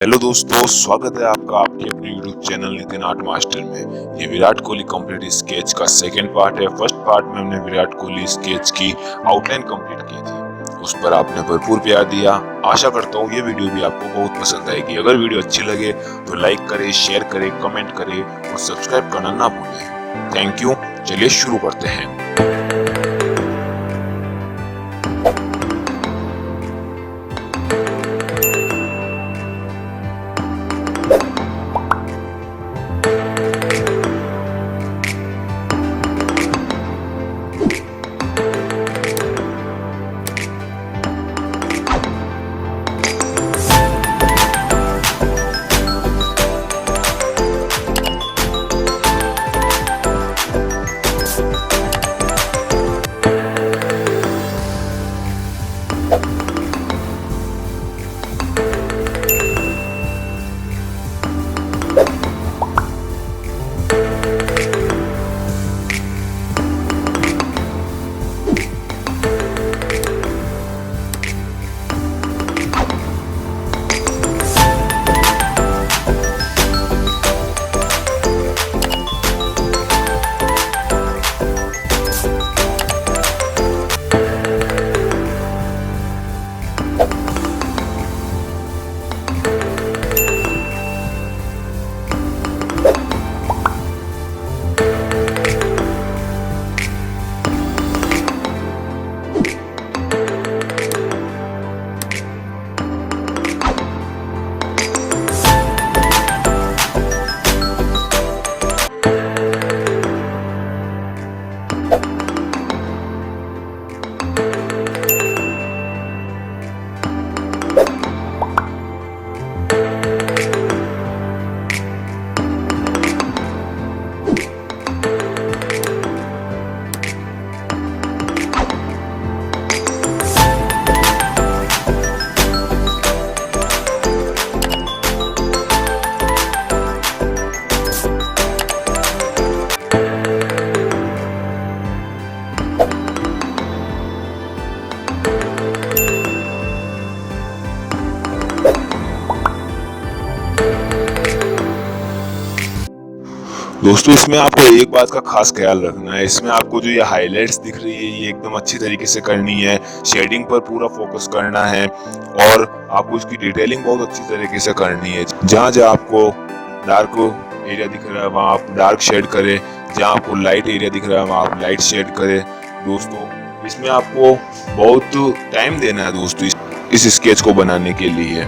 Hello दोस्तों, स्वागत है आपका आपके अपने YouTube channel Nitin art master में। ये विराट कोहली कंप्लीट स्केच का सेकंड पार्ट है। फर्स्ट पार्ट में हमने विराट कोहली स्केच की आउटलाइन कंप्लीट की थी, उस पर आपने भरपूर प्यार दिया। आशा करता हूँ ये वीडियो भी आपको बहुत पसंद आएगी। अगर वीडियो अच्छी लगे तो लाइक करें, शेयर करें, कमेंट करें और सब्सक्राइब करना ना भूलें। Thank you. चलिए शुरू करते हैं। दोस्तों, इसमें आपको एक बात का खास ख्याल रखना है। इसमें आपको जो ये हाइलाइट्स दिख रही है ये एकदम अच्छी तरीके से करनी है। शेडिंग पर पूरा फोकस करना है और आपको इसकी डिटेलिंग बहुत अच्छी तरीके से करनी है। जहाँ जहाँ आपको डार्क एरिया दिख रहा है वहाँ आप डार्क शेड करें, जहाँ आपको लाइट एरिया दिख रहा है वहाँ आप लाइट शेड करें। दोस्तों, इसमें आपको बहुत टाइम देना है दोस्तों इस स्केच को बनाने के लिए।